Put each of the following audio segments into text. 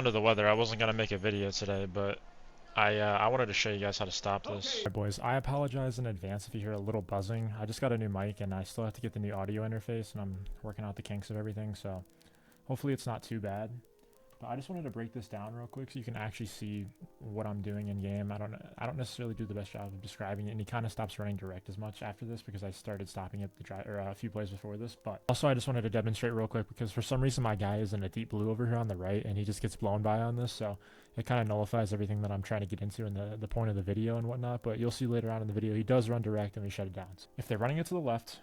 under the weather. I wasn't gonna make a video today, but I wanted to show you guys how to stop this. Alright boys, I apologize in advance if you hear a little buzzing. I just got a new mic and I still have to get the new audio interface and I'm working out the kinks of everything, so hopefully it's not too bad. But I just wanted to break this down real quick so you can actually see what I'm doing in game. I don't necessarily do the best job of describing it, and he kind of stops running direct as much after this because I started stopping it a few plays before this. But also I just wanted to demonstrate real quick because for some reason my guy is in a deep blue over here on the right and he just gets blown by on this, so it kind of nullifies everything that I'm trying to get into in the point of the video and whatnot. But you'll see later on in the video he does run direct and we shut it down. If they're running it to the left,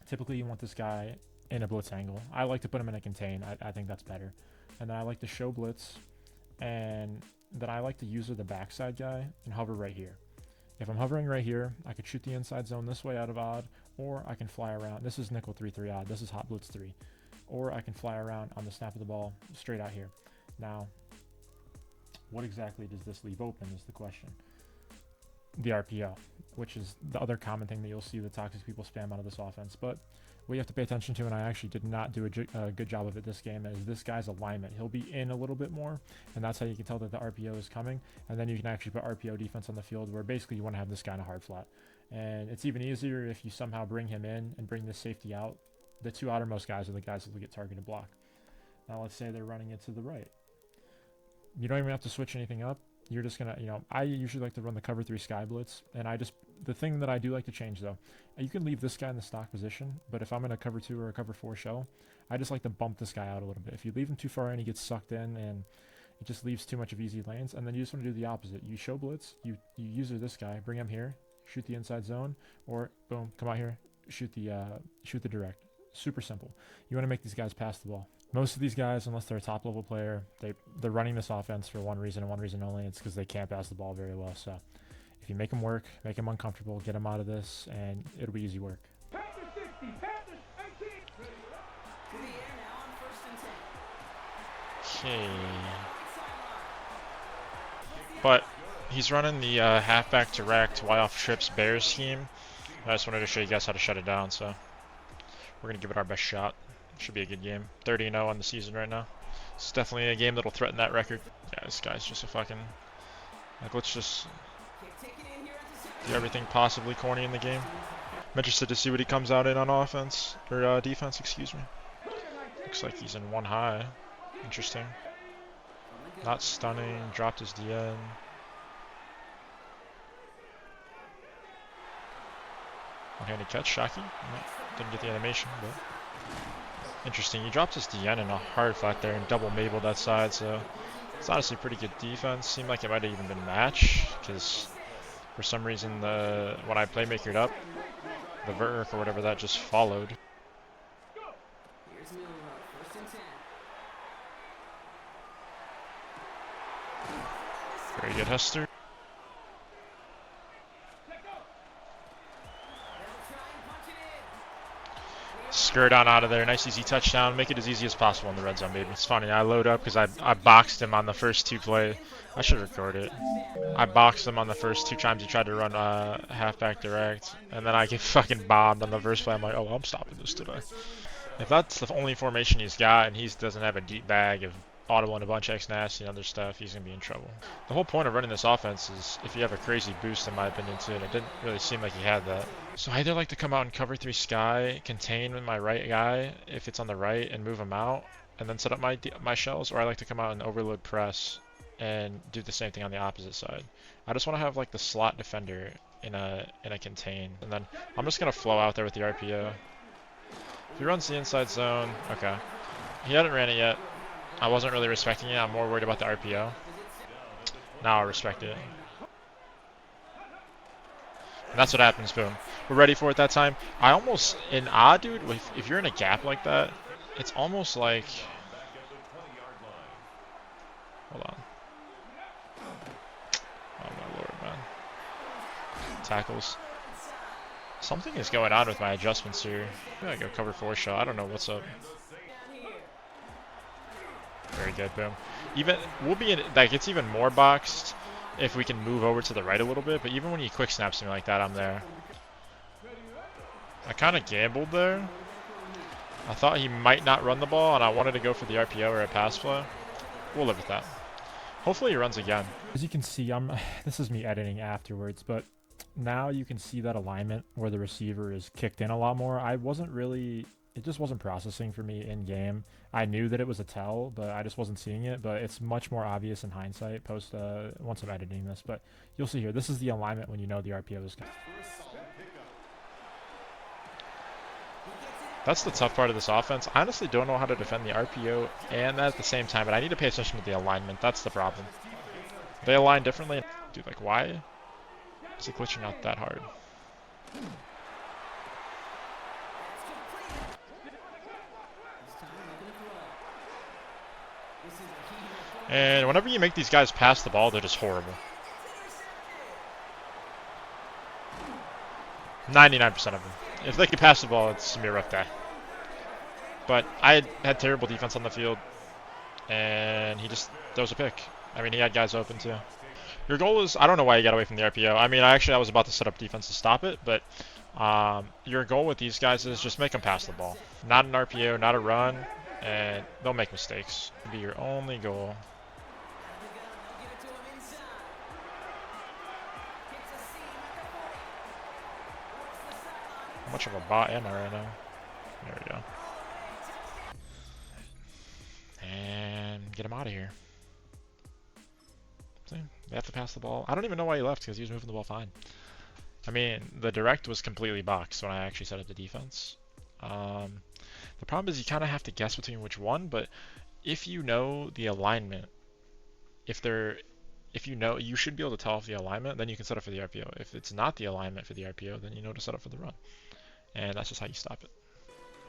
typically you want this guy in a blitz angle. I like to put him in a contain. I think that's better. And then I like to show blitz, and then I like to use the backside guy and hover right here. If I'm hovering right here, I could shoot the inside zone this way out of odd, or I can fly around. This is nickel 3-3 odd. This is hot blitz 3. Or I can fly around on the snap of the ball straight out here. Now, what exactly does this leave open is the question. The RPO, which is the other common thing that you'll see the toxic people spam out of this offense. But what you have to pay attention to, and I actually did not do a good job of it this game, is this guy's alignment. He'll be in a little bit more, and that's how you can tell that the RPO is coming. And then you can actually put RPO defense on the field, where basically you want to have this guy in a hard flat. And it's even easier if you somehow bring him in and bring this safety out. The two outermost guys are the guys that will get targeted block. Now let's say they're running it to the right. You don't even have to switch anything up. You're just gonna, I usually like to run the cover 3 sky blitz, and the thing that I do like to change though, you can leave this guy in the stock position, but if I'm in a cover 2 or a cover 4 shell, I just like to bump this guy out a little bit. If you leave him too far in, he gets sucked in and it just leaves too much of easy lanes. And then you just want to do the opposite. You show blitz, you user this guy, bring him here, shoot the inside zone, or boom, come out here, shoot the direct. Super simple. You want to make these guys pass the ball. Most of these guys, unless they're a top level player, they're running this offense for one reason and one reason only. It's because they can't pass the ball very well. So if you make them work, make them uncomfortable, get them out of this, and it'll be easy work. Okay. But he's running the halfback direct Y off trips bears scheme. I just wanted to show you guys how to shut it down, so we're going to give it our best shot. Should be a good game. 30-0 on the season right now. It's definitely a game that'll threaten that record. Yeah, this guy's just a fucking... Like, let's just do everything possibly corny in the game. I'm interested to see what he comes out in on offense. Or defense, excuse me. Looks like he's in one high. Interesting. Not stunning. Dropped his DN. One-handed catch, Shocky. Didn't get the animation, but... Interesting. He dropped his DN in a hard flat there and double Mabel that side, so it's honestly pretty good defense. Seemed like it might have even been match, because for some reason when I playmakered up, the Verk or whatever that just followed. Very good, Hester. Skirt on out of there. Nice easy touchdown. Make it as easy as possible in the red zone, baby. It's funny. I load up because I boxed him on the first 2 plays. I should record it. I boxed him on the first 2 times he tried to run halfback direct. And then I get fucking bombed on the first play. I'm like, oh, I'm stopping this today. If that's the only formation he's got and he doesn't have a deep bag of audible and a bunch of X-Nasty and other stuff, he's going to be in trouble. The whole point of running this offense is if you have a crazy boost, in my opinion, to it. It didn't really seem like he had that. So I either like to come out and cover 3 sky, contain with my right guy if it's on the right and move him out, and then set up my shells, or I like to come out and overload press and do the same thing on the opposite side. I just want to have like the slot defender in a contain, and then I'm just going to flow out there with the RPO. If he runs the inside zone, okay. He hadn't ran it yet. I wasn't really respecting it. I'm more worried about the RPO. Now I respect it. And that's what happens, boom. We're ready for it that time. I almost, in odd, dude, if you're in a gap like that, it's almost like... Hold on. Oh my lord, man. Tackles. Something is going on with my adjustments here. I'm gonna go cover 4 shell. I don't know what's up. Very good, boom. Even we'll be in like it's even more boxed if we can move over to the right a little bit, but even when he quick snaps me like that, I'm there. I kind of gambled there. I thought he might not run the ball, and I wanted to go for the RPO or a pass flow. We'll live with that. Hopefully he runs again. As you can see, this is me editing afterwards, but now you can see that alignment where the receiver is kicked in a lot more. It just wasn't processing for me in game. I knew that it was a tell, but I just wasn't seeing it. But it's much more obvious in hindsight once I'm editing this. But you'll see here, this is the alignment when you know the RPO is coming. That's the tough part of this offense. I honestly don't know how to defend the RPO and that at the same time, but I need to pay attention to the alignment. That's the problem. They align differently. Dude, like, why is it glitching out that hard? And whenever you make these guys pass the ball, they're just horrible. 99% of them. If they can pass the ball, it's going to be a rough day. But I had terrible defense on the field, and he just throws a pick. I mean, he had guys open too. Your goal is, I don't know why you got away from the RPO. I mean, I was about to set up defense to stop it, but your goal with these guys is just make them pass the ball. Not an RPO, not a run, and they'll make mistakes. It'll be your only goal. How much of a bot am I right now? There we go. And get him out of here. See, they have to pass the ball. I don't even know why he left because he was moving the ball fine. I mean, the direct was completely boxed when I actually set up the defense. The problem is you kind of have to guess between which one, but if you know the alignment, if you know, you should be able to tell off the alignment, then you can set up for the RPO. If it's not the alignment for the RPO, then you know to set up for the run. And that's just how you stop it.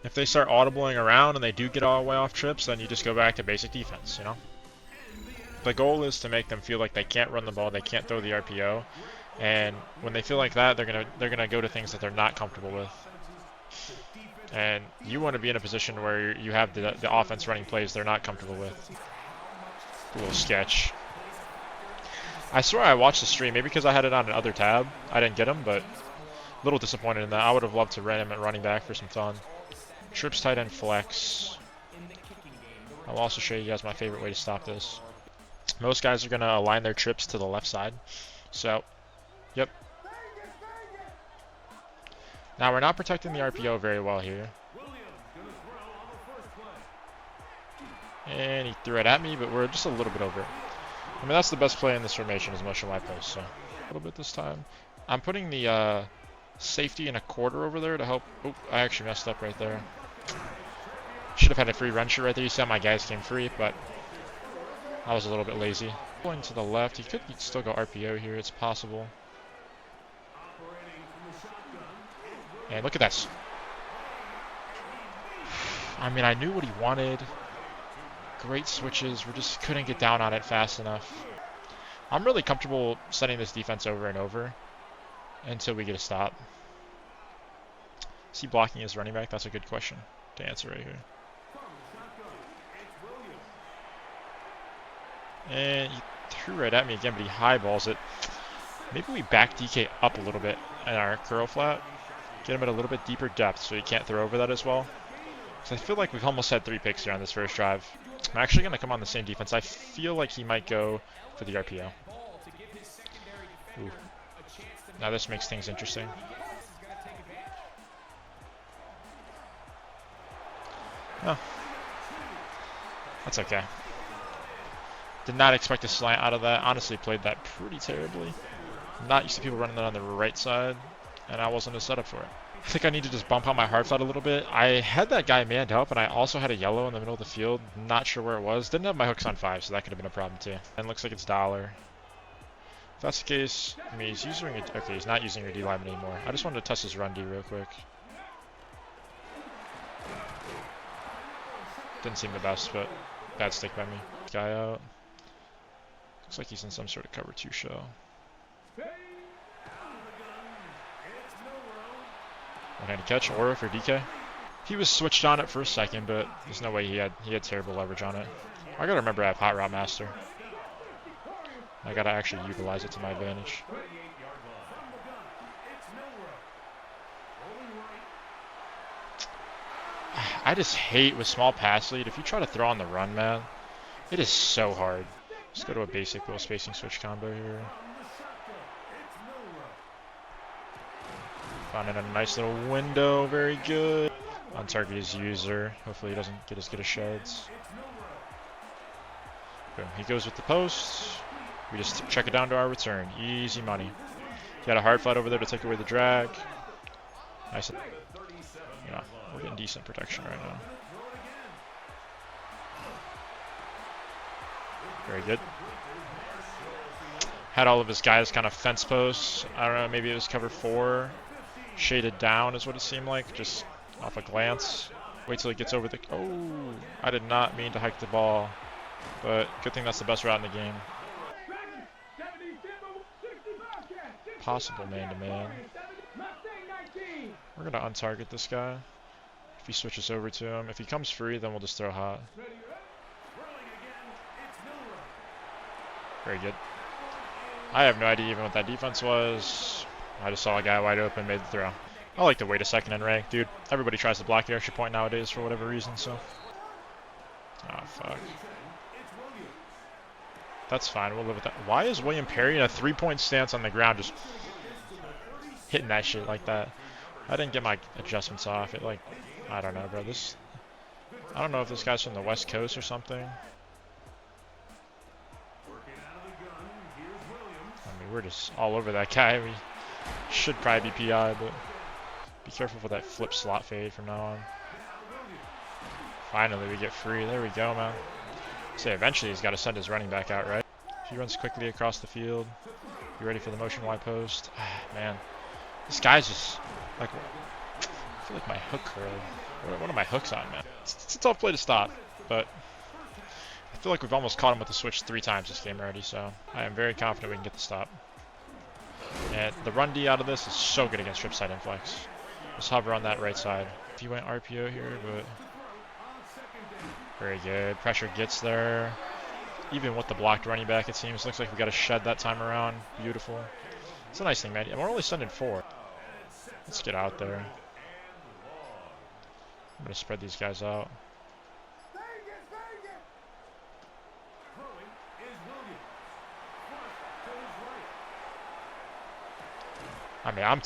If they start audibling around and they do get all the way off trips, then you just go back to basic defense, you know? The goal is to make them feel like they can't run the ball, they can't throw the RPO, and when they feel like that, they're gonna go to things that they're not comfortable with. And you want to be in a position where you have the offense running plays they're not comfortable with. A little sketch. I swear I watched the stream, maybe because I had it on another tab. I didn't get him, but a little disappointed in that. I would have loved to run him at running back for some fun. Trips tight end flex. I'll also show you guys my favorite way to stop this. Most guys are going to align their trips to the left side. So, yep. Now we're not protecting the RPO very well here. And he threw it at me, but we're just a little bit over it. I mean, that's the best play in this formation is motion wide post, so a little bit this time. I'm putting the safety in a quarter over there to help. Oh, I actually messed up right there. Should have had a free run shoot right there. You saw my guys came free, but I was a little bit lazy. Going to the left, he could still go RPO here. It's possible. And look at this. I mean, I knew what he wanted. Great switches. We just couldn't get down on it fast enough. I'm really comfortable setting this defense over and over until we get a stop. Is he blocking his running back? That's a good question to answer right here. And he threw right at me again, but he highballs it. Maybe we back DK up a little bit in our curl flat. Get him at a little bit deeper depth so he can't throw over that as well. Because I feel like we've almost had 3 picks here on this first drive. I'm actually going to come on the same defense. I feel like he might go for the RPO. Ooh. Now this makes things interesting. Oh. That's okay. Did not expect a slant out of that. Honestly, played that pretty terribly. I'm not used to people running that on the right side, and I wasn't a setup for it. I think I need to just bump out my hard flat a little bit. I had that guy manned up, and I also had a yellow in the middle of the field. Not sure where it was. Didn't have my hooks on 5, so that could have been a problem too. And looks like it's dollar. If that's the case, I mean, he's using it. Okay, he's not using your D lineman anymore. I just wanted to test his run D real quick. Didn't seem the best, but bad stick by me. Guy out. Looks like he's in some sort of cover 2 show. One-handed catch, Aura for DK. He was switched on it for a second, but there's no way he had terrible leverage on it. I gotta remember I have Hot Route Master. I gotta actually utilize it to my advantage. I just hate with small pass lead. If you try to throw on the run, man, It is so hard. Let's go to a basic little spacing switch combo here. Finding a nice little window, very good. On target his user. Hopefully he doesn't get as good as sheds. Boom. He goes with the post. We just check it down to our return. Easy money. Got a hard flat over there to take away the drag. Nice. Yeah, we're getting decent protection right now. Very good. Had all of his guys kind of fence posts. I don't know, maybe it was cover 4. Shaded down is what it seemed like, just off a glance. Wait till he gets over the... Oh, I did not mean to hike the ball. But good thing that's the best route in the game. Possible man-to-man. We're going to untarget this guy. If he switches over to him. If he comes free, then we'll just throw hot. Very good. I have no idea even what that defense was. I just saw a guy wide open, made the throw. I like to wait a second in rank, dude. Everybody tries to block the extra point nowadays for whatever reason, so. Oh, fuck. That's fine, we'll live with that. Why is William Perry in a 3-point stance on the ground just hitting that shit like that? I didn't get my adjustments off. It, like, I don't know, bro. I don't know if this guy's from the West Coast or something. I mean, we're just all over that guy. We should probably be PI, but be careful for that flip slot fade from now on. Finally, we get free. There we go, man. Say, eventually he's got to send his running back out, right? He runs quickly across the field. You ready for the motion wide post? Man, this guy's just like, I feel like my hook curled. What are my hooks on, man? It's a tough play to stop, but I feel like we've almost caught him with the switch 3 times this game already, so I am very confident we can get the stop. And the run D out of this is so good against strip side inflex. Just hover on that right side. If you went RPO here, but very good. Pressure gets there. Even with the blocked running back, it seems. Looks like we got a shed that time around. Beautiful. It's a nice thing, man. We're only sending 4. Let's get out there. I'm going to spread these guys out. I mean,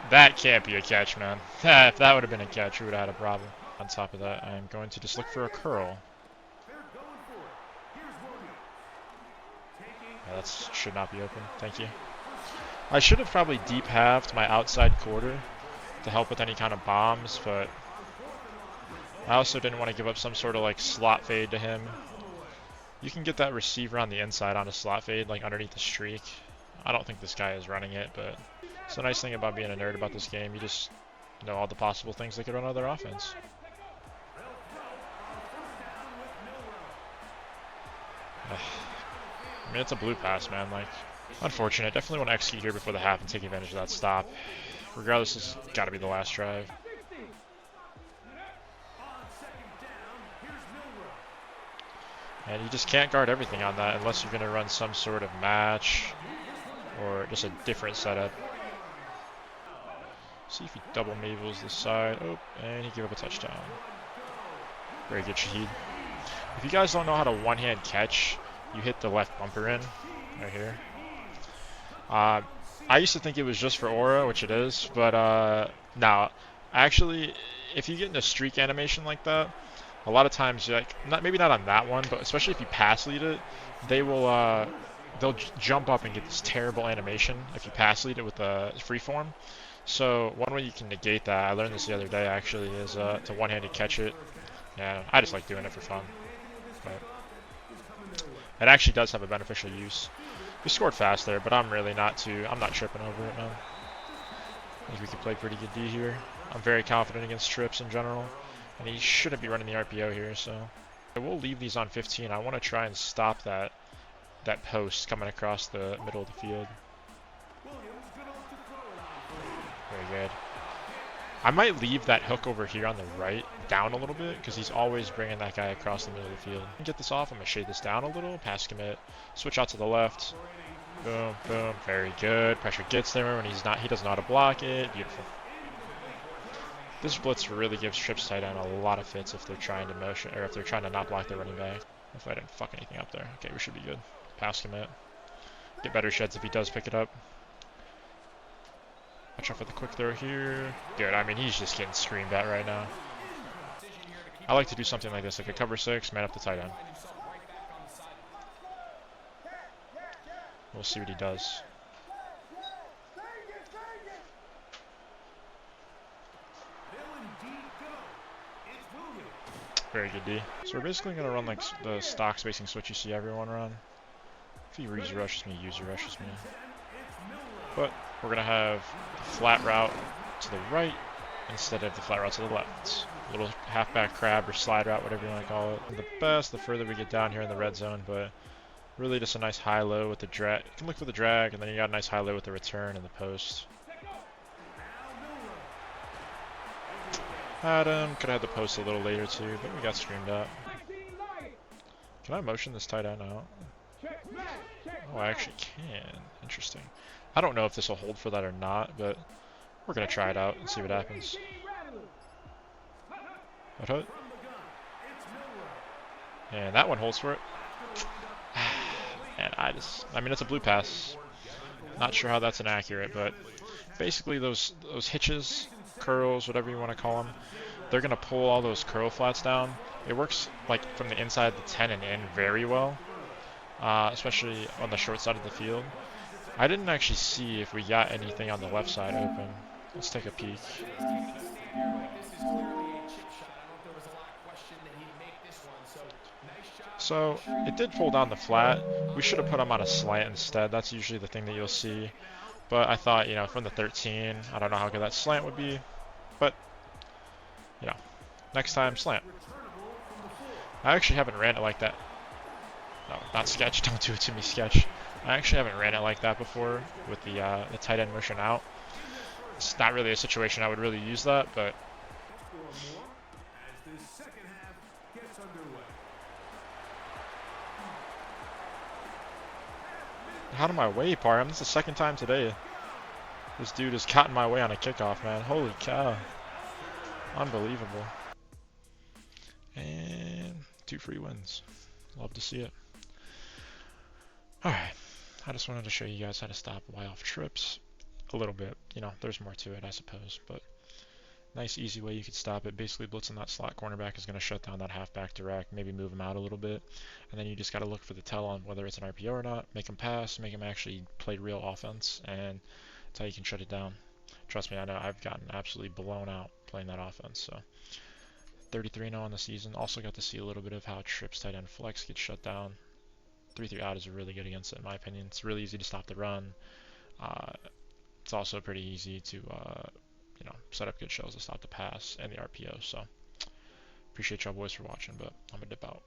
that can't be a catch, man. If that would have been a catch, we would have had a problem. On top of that, I am going to just look for a curl. Yeah, that should not be open. Thank you. I should have probably deep halved my outside quarter to help with any kind of bombs, but I also didn't want to give up some sort of like slot fade to him. You can get that receiver on the inside on a slot fade, like underneath the streak. I don't think this guy is running it, but it's the nice thing about being a nerd about this game. You just know all the possible things they could run out of their offense. I mean, it's a blue pass, man. Like, unfortunate. Definitely want to execute here before the half and take advantage of that stop. Regardless, this has got to be the last drive. And you just can't guard everything on that unless you're going to run some sort of match or just a different setup. See if he double Mabels this side. Oh, and he gave up a touchdown. Very good, Shahid. If you guys don't know how to one-hand catch, you hit the left bumper in right here. I used to think it was just for aura, which it is, but no. Actually, if you get in a streak animation like that, a lot of times, like, maybe not on that one, but especially if you pass lead it, they'll jump up and get this terrible animation if you pass lead it with a freeform. So one way you can negate that, I learned this the other day actually, is to one-handed catch it. Yeah, I just like doing it for fun. But it actually does have a beneficial use. We scored fast there, but I'm not tripping over it, man. I think we can play pretty good D here. I'm very confident against trips in general, and he shouldn't be running the RPO here, so we'll leave these on 15. I want to try and stop that post coming across the middle of the field. Very good. I might leave that hook over here on the right down a little bit because he's always bringing that guy across the middle of the field. Get this off. I'm going to shade this down a little. Pass commit. Switch out to the left. Boom, boom. Very good. Pressure gets there when he doesn't know how to block it. Beautiful. This blitz really gives trips tight end a lot of fits if they're trying to motion or if they're trying to not block the running back. Hopefully I didn't fuck anything up there. Okay, we should be good. Pass commit. Get better sheds if he does pick it up. Watch out for the quick throw here. Good. I mean, he's just getting screamed at right now. I like to do something like this, like a cover 6, man up the tight end. We'll see what he does. Very good D. So we're basically going to run like the stock spacing switch you see everyone run. If he user rushes me, user rushes me. But we're going to have the flat route to the right instead of the flat route to the left. A little halfback crab or slide route, whatever you want to call it. The best the further we get down here in the red zone, but really just a nice high-low with the drag. You can look for the drag, and then you got a nice high-low with the return and the post. Adam could have had the post a little later too, but we got screamed at. Can I motion this tight end out? Oh, I actually can. Interesting. I don't know if this will hold for that or not, but we're going to try it out and see what happens. Hut. And that one holds for it. And I mean, it's a blue pass. Not sure how that's inaccurate, but basically those hitches, curls, whatever you want to call them, they're going to pull all those curl flats down. It works like from the inside the 10 and in very well, especially on the short side of the field. I didn't actually see if we got anything on the left side open. Let's take a peek. So it did pull down the flat. We should have put him on a slant instead. That's usually the thing that you'll see. But I thought, you know, from the 13, I don't know how good that slant would be. But, you know, next time, slant. I actually haven't ran it like that. No, not sketch. Don't do it to me, sketch. I actually haven't ran it like that before with the tight end motion out. It's not really a situation I would really use that, but out of my way, Parham. This is the second time today this dude has gotten my way on a kickoff, man. Holy cow. Unbelievable. And 2 free wins. Love to see it. Alright. I just wanted to show you guys how to stop Y-off trips a little bit. You know, there's more to it, I suppose, but nice, easy way you could stop it. Basically, blitzing that slot cornerback is going to shut down that halfback direct, maybe move him out a little bit, and then you just got to look for the tell on whether it's an RPO or not, make him pass, make him actually play real offense, and that's how you can shut it down. Trust me, I know I've gotten absolutely blown out playing that offense, so 33-0 on the season. Also got to see a little bit of how trips tight end flex gets shut down. 3-3 out is really good against it, in my opinion. It's really easy to stop the run. It's also pretty easy to you know, set up good shells to stop the pass and the RPO. So appreciate y'all boys for watching, but I'm gonna dip out.